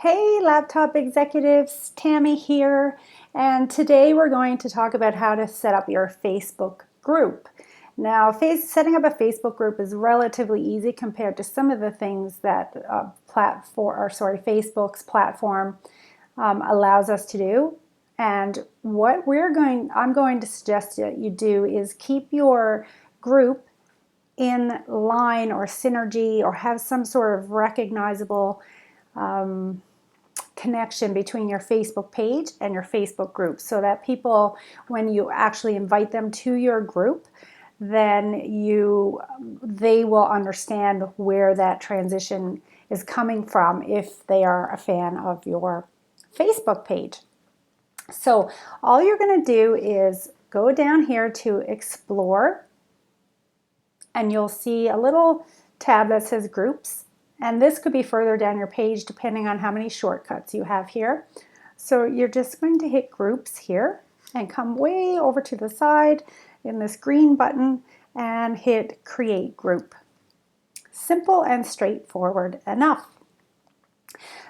Hey laptop executives, Tammy here, and today we're going to talk about how to set up your Facebook group. Now, setting up a Facebook group is relatively easy compared to some of the things that Facebook's platform allows us to do. And what I'm going to suggest that you do is keep your group in line or synergy or have some sort of recognizable connection between your Facebook page and your Facebook group so that people, when you actually invite them to your group, then they will understand where that transition is coming from if they are a fan of your Facebook page. So all you're going to do is go down here to Explore, and you'll see a little tab that says Groups. And this could be further down your page depending on how many shortcuts you have here. So you're just going to hit Groups here and come way over to the side in this green button and hit Create Group. Simple and straightforward enough.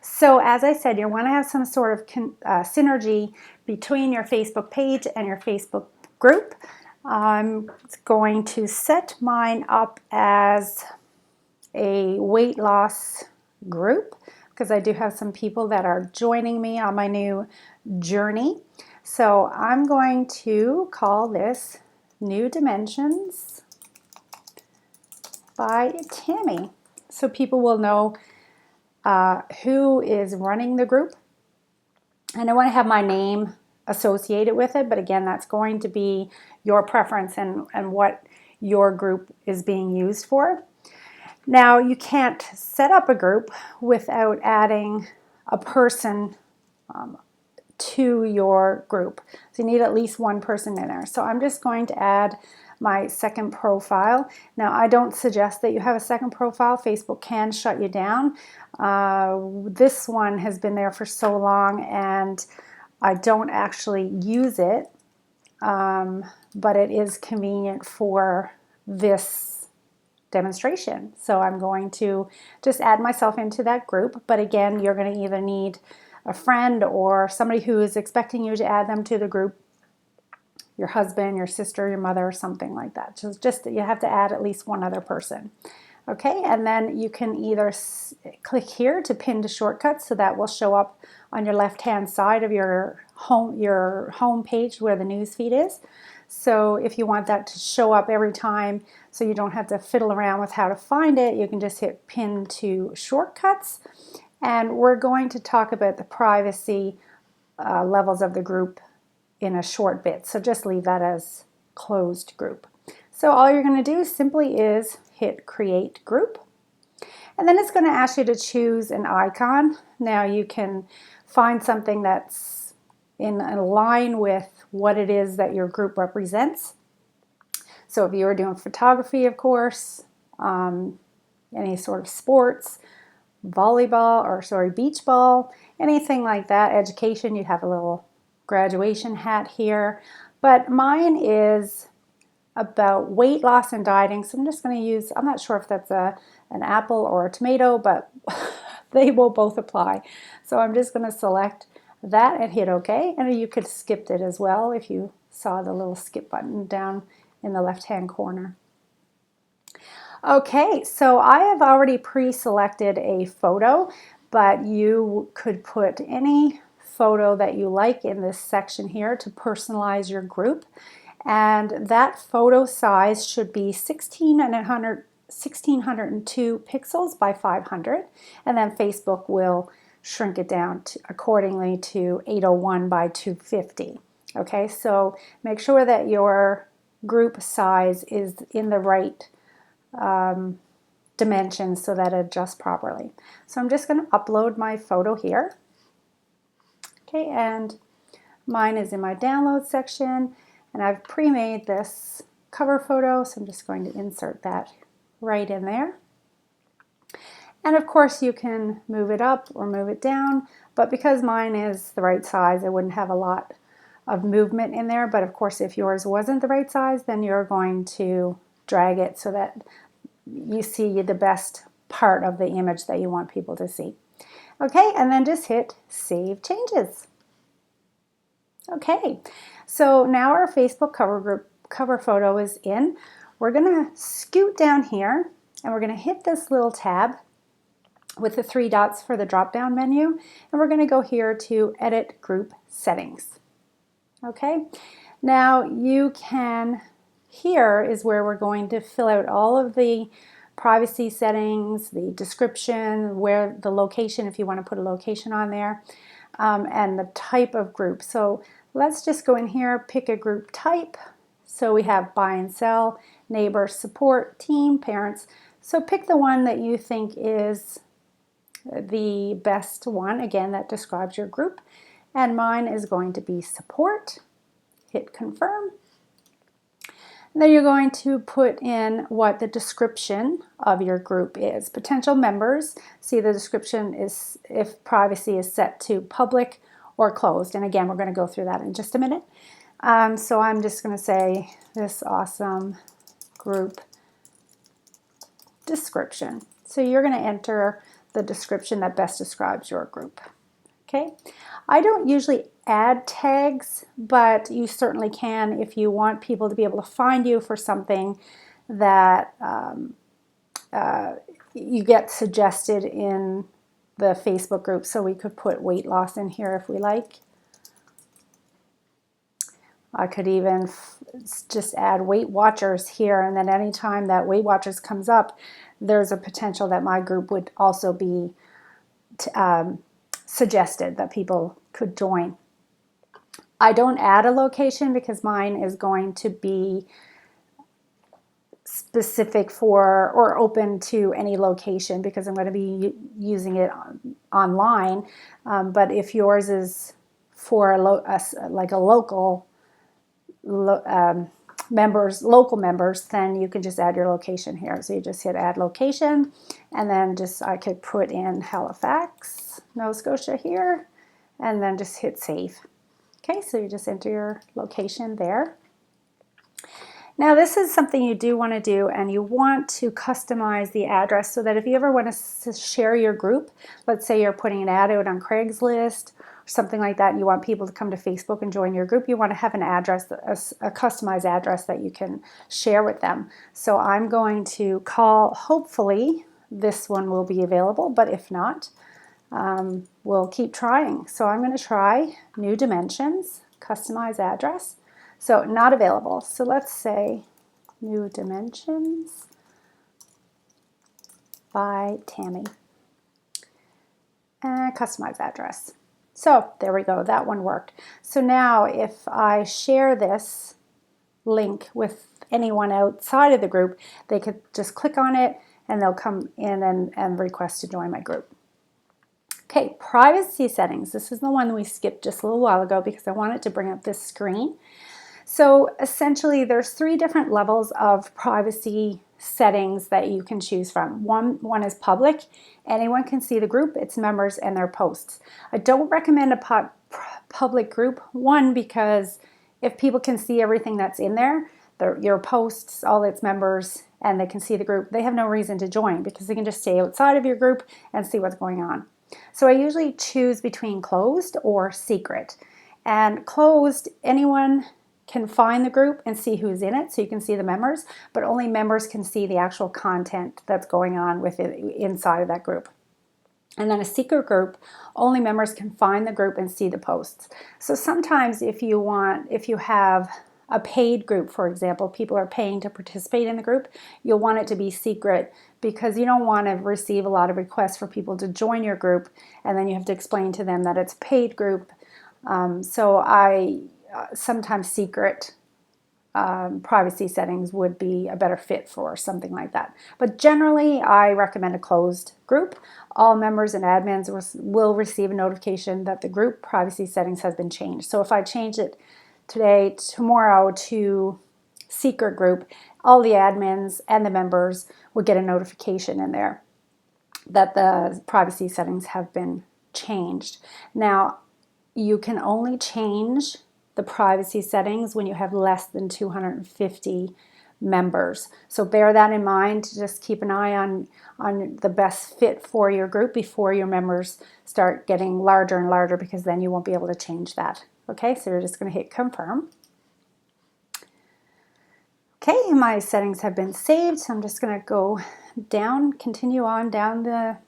So as I said, you want to have some sort of synergy between your Facebook page and your Facebook group. I'm going to set mine up as a weight loss group because I do have some people that are joining me on my new journey. So I'm going to call this New Dimensions by Tammy, so people will know who is running the group. And I want to have my name associated with it, but again, that's going to be your preference and what your group is being used for. Now, you can't set up a group without adding a person to your group. So you need at least one person in there. So I'm just going to add my second profile. Now, I don't suggest that you have a second profile. Facebook can shut you down. This one has been there for so long and I don't actually use it, but it is convenient for this demonstration. So I'm going to just add myself into that group. But again, you're going to either need a friend or somebody who is expecting you to add them to the group, your husband, your sister, your mother, or something like that. So just you have to add at least one other person. Okay, and then you can either click here to pin to shortcuts, so that will show up on your left-hand side of your home page where the news feed is. So if you want that to show up every time so you don't have to fiddle around with how to find it, you can just hit pin to shortcuts. And we're going to talk about the privacy levels of the group in a short bit. So just leave that as closed group. So all you're going to do simply is hit Create Group. And then it's going to ask you to choose an icon. Now you can find something that's in line with what it is that your group represents. So if you were doing photography, of course, any sort of sports, beach ball, anything like that, education, you'd have a little graduation hat here. But mine is about weight loss and dieting, so I'm just going to use, I'm not sure if that's an apple or a tomato, but they will both apply. So I'm just going to select that and hit OK, and you could skip it as well if you saw the little skip button down in the left-hand corner. Okay, so I have already pre-selected a photo, but you could put any photo that you like in this section here to personalize your group. And that photo size should be 1602 pixels by 500, and then Facebook will shrink it down accordingly to 801 by 250. Okay, so make sure that your group size is in the right dimensions so that it adjusts properly. So I'm just going to upload my photo here. Okay, and mine is in my download section, and I've pre-made this cover photo, so I'm just going to insert that right in there. And of course you can move it up or move it down, but because mine is the right size, I wouldn't have a lot of movement in there. But of course, if yours wasn't the right size, then you're going to drag it so that you see the best part of the image that you want people to see. Okay, and then just hit Save Changes. Okay, so now our Facebook cover photo is in. We're gonna scoot down here and we're gonna hit this little tab with the 3 dots for the drop-down menu, and we're gonna go here to Edit Group Settings. Okay, now you can, here is where we're going to fill out all of the privacy settings, the description, where the location, if you want to put a location on there, and the type of group. So let's just go in here, pick a group type. So we have buy and sell, neighbor, support, team, parents. So pick the one that you think is the best one, again, that describes your group. And mine is going to be support. Hit confirm. And then you're going to put in what the description of your group is. Potential members, see the description is if privacy is set to public or closed. And again, we're going to go through that in just a minute. So I'm just going to say this awesome group description. So you're going to enter the description that best describes your group. Okay, I don't usually add tags, but you certainly can if you want people to be able to find you for something that you get suggested in the Facebook group. So we could put weight loss in here if we like. I could even just add Weight Watchers here, and then anytime that Weight Watchers comes up, there's a potential that my group would also be suggested that people could join. I don't add a location because mine is going to be specific for or open to any location because I'm going to be using it online. But if yours is for like a local local members, then you can just add your location here. So you just hit add location, and then I could put in Halifax, Nova Scotia here, and then just hit save. Okay, so you just enter your location there. Now this is something you do want to do, and you want to customize the address so that if you ever want to share your group, let's say you're putting an ad out on Craigslist or something like that, and you want people to come to Facebook and join your group, you want to have an address, a customized address that you can share with them. So I'm going to call, hopefully this one will be available, but if not, we'll keep trying. So I'm going to try new dimensions, customize address. So not available. So let's say new dimensions by Tammy and customize address. So there we go. That one worked. So now if I share this link with anyone outside of the group, they could just click on it and they'll come in and request to join my group. Okay, privacy settings. This is the one we skipped just a little while ago because I wanted to bring up this screen. So essentially there's 3 different levels of privacy settings that you can choose from. One is public. Anyone can see the group, its members, and their posts. I don't recommend a public group, one, because if people can see everything that's in there, your posts, all its members, and they can see the group, they have no reason to join because they can just stay outside of your group and see what's going on. So I usually choose between closed or secret. And closed, anyone can find the group and see who's in it, so you can see the members, but only members can see the actual content that's going on with it inside of that group. And then a secret group, only members can find the group and see the posts. So sometimes if you have a paid group, for example, people are paying to participate in the group, you'll want it to be secret because you don't want to receive a lot of requests for people to join your group and then you have to explain to them that it's a paid group. Sometimes secret privacy settings would be a better fit for something like that. But generally, I recommend a closed group. All members and admins will receive a notification that the group privacy settings has been changed. So if I change it tomorrow to secret group, all the admins and the members would get a notification in there that the privacy settings have been changed. Now, you can only change the privacy settings when you have less than 250 members. So bear that in mind. Just keep an eye on the best fit for your group before your members start getting larger and larger, because then you won't be able to change that. Okay, so you're just going to hit confirm. Okay, my settings have been saved, so I'm just going to go down, continue on down the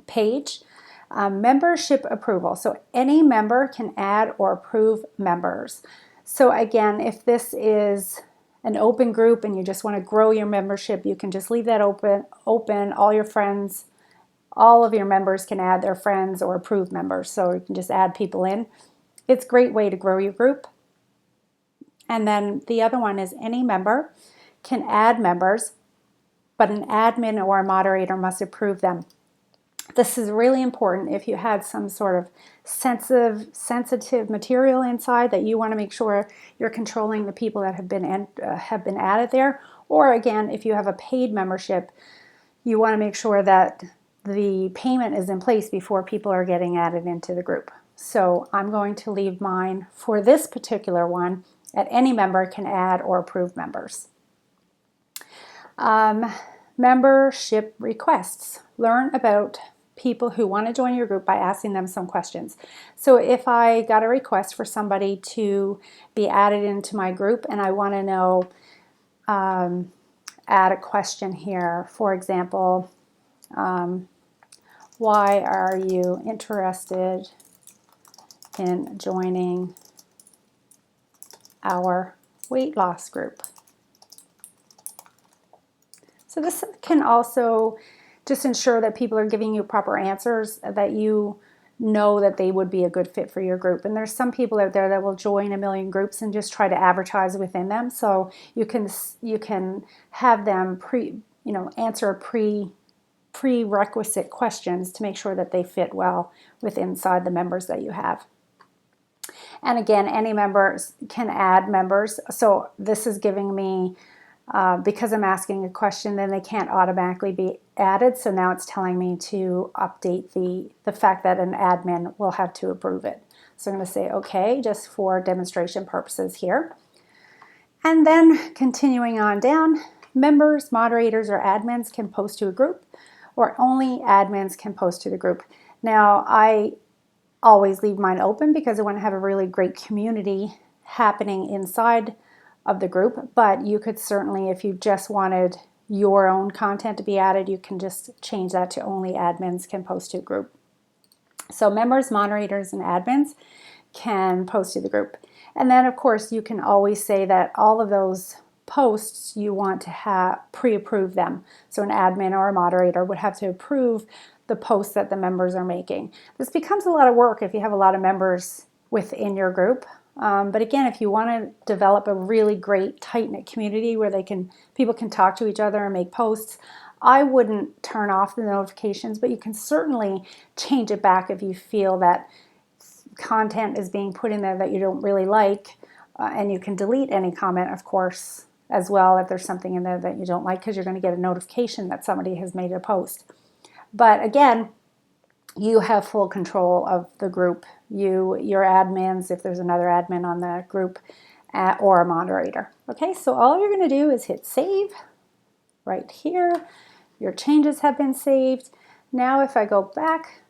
page. Membership approval. So any member can add or approve members. So again, if this is an open group and you just want to grow your membership, you can just leave that open. All your friends, all of your members can add their friends or approve members. So you can just add people in. It's a great way to grow your group. And then the other one is any member can add members, but an admin or a moderator must approve them. This is really important if you had some sort of sensitive material inside that you want to make sure you're controlling the people that have been added there. Or again, if you have a paid membership, you want to make sure that the payment is in place before people are getting added into the group. So I'm going to leave mine for this particular one at any member can add or approve members. Membership requests. Learn about people who want to join your group by asking them some questions. So if I got a request for somebody to be added into my group and I want to know, add a question here, for example, why are you interested in joining our weight loss group? So this can also just ensure that people are giving you proper answers, that you know that they would be a good fit for your group. And there's some people out there that will join a million groups and just try to advertise within them. So you can have them answer prerequisite questions to make sure that they fit well with inside the members that you have. And again, any members can add members. So this is giving me, because I'm asking a question, then they can't automatically be added. So now it's telling me to update the fact that an admin will have to approve it. So I'm going to say okay, just for demonstration purposes here. And then continuing on down, members, moderators, or admins can post to a group, or only admins can post to the group. Now, I always leave mine open because I want to have a really great community happening inside of the group, but you could certainly, if you just wanted your own content to be added, you can just change that to only admins can post to a group. So members, moderators, and admins can post to the group. And then of course you can always say that all of those posts you want to have pre-approve them. So an admin or a moderator would have to approve the posts that the members are making. This becomes a lot of work if you have a lot of members within your group. But again, if you want to develop a really great tight-knit community where people can talk to each other and make posts, I wouldn't turn off the notifications, but you can certainly change it back if you feel that content is being put in there that you don't really like, and you can delete any comment, of course, as well if there's something in there that you don't like, because you're going to get a notification that somebody has made a post. But again, you have full control of the group. Your admins, if there's another admin on the group, or a moderator. Okay, so all you're going to do is hit save right here. Your changes have been saved. Now if I go back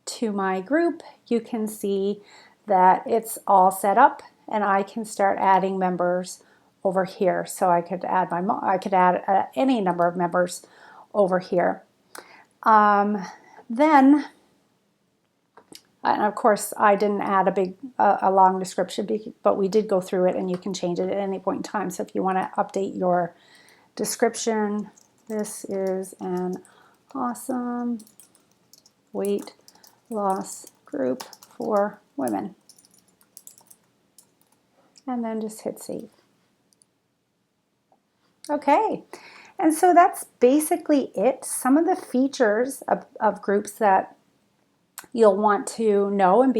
to my group, you can see that it's all set up and I can start adding members over here. So I could add any number of members over here. Then, and of course, I didn't add a long description, but we did go through it, and you can change it at any point in time. So if you want to update your description, this is an awesome weight loss group for women. And then just hit save. Okay, and so that's basically it. Some of the features of groups that you'll want to know and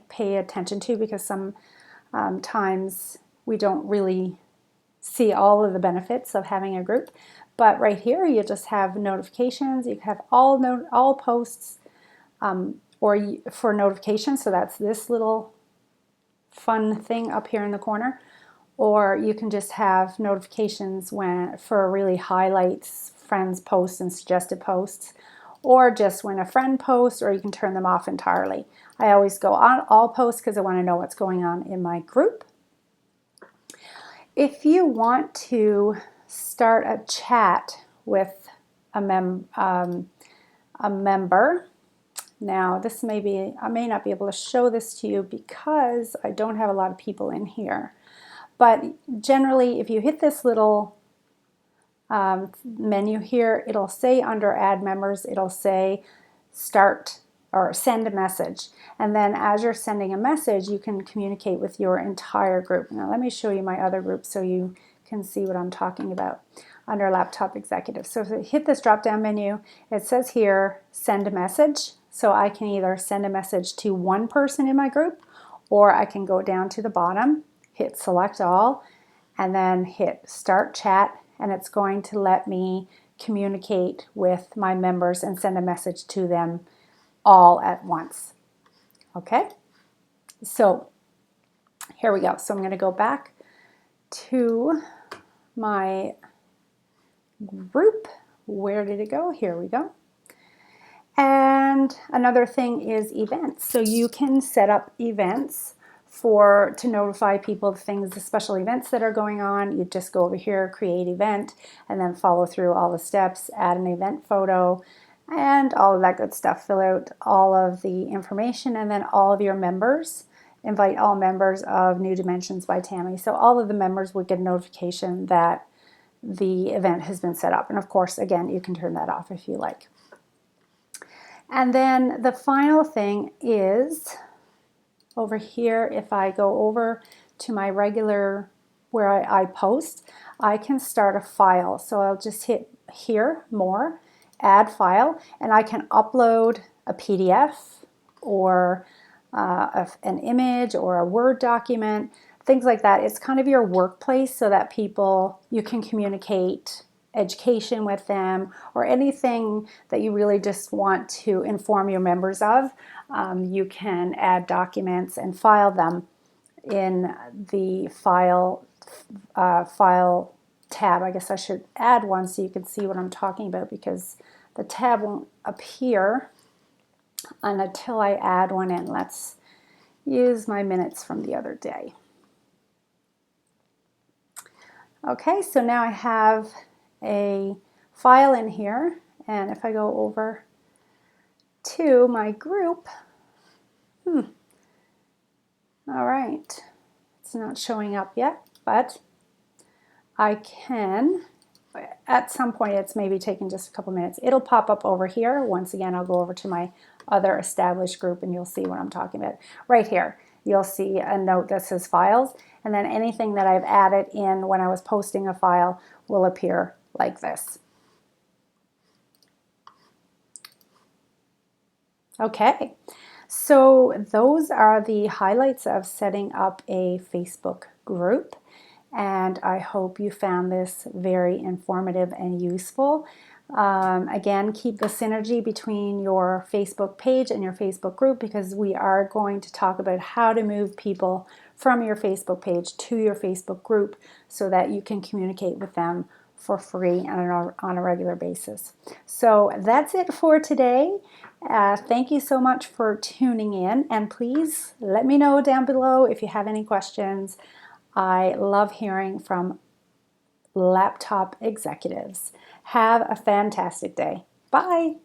pay attention to, because sometimes we don't really see all of the benefits of having a group. But right here, you just have notifications. You have all posts for notifications. So that's this little fun thing up here in the corner. or you can just have notifications when for really highlights friends posts and suggested posts, or just when a friend posts, or you can turn them off entirely. I always go on all posts because I want to know what's going on in my group. If you want to start a chat with a member, now this may be, I may not be able to show this to you because I don't have a lot of people in here. But generally, if you hit this little menu here, it'll say under Add Members, it'll say Start or Send a Message. And then as you're sending a message, you can communicate with your entire group. Now let me show you my other group so you can see what I'm talking about under Laptop Executive. So if you hit this drop-down menu, it says here, Send a Message. So I can either send a message to one person in my group, or I can go down to the bottom, hit Select All, and then hit Start Chat, and it's going to let me communicate with my members and send a message to them all at once. Okay, so here we go. So I'm going to go back to my group. Where did it go? Here we go. And another thing is events. So you can set up events to notify people of things, the special events that are going on. You just go over here, create event, and then follow through all the steps, add an event photo, and all of that good stuff. Fill out all of the information, and then all of your members, invite all members of New Dimensions by Tammy. So all of the members would get a notification that the event has been set up. And of course, again, you can turn that off if you like. And then the final thing is over here, if I go over to my regular where I post, I can start a file. So I'll just hit here, More, Add File, and I can upload a PDF or an image or a Word document, things like that. It's kind of your workplace so that you can communicate education with them, or anything that you really just want to inform your members of. You can add documents and file them in the file tab. I guess I should add one so you can see what I'm talking about, because the tab won't appear until I add one in. Let's use my minutes from the other day. Okay, so now I have a file in here, and if I go over to my group, all right, it's not showing up yet, but I can, at some point, it's maybe taking just a couple minutes, it'll pop up over here. Once again, I'll go over to my other established group and you'll see what I'm talking about. Right here, you'll see a note that says Files, and then anything that I've added in when I was posting a file will appear like this. Okay, so those are the highlights of setting up a Facebook group, and I hope you found this very informative and useful. Again, keep the synergy between your Facebook page and your Facebook group, because we are going to talk about how to move people from your Facebook page to your Facebook group so that you can communicate with them for free and on a regular basis. So that's it for today. Thank you so much for tuning in, and please let me know down below if you have any questions. I love hearing from laptop executives. Have a fantastic day. Bye.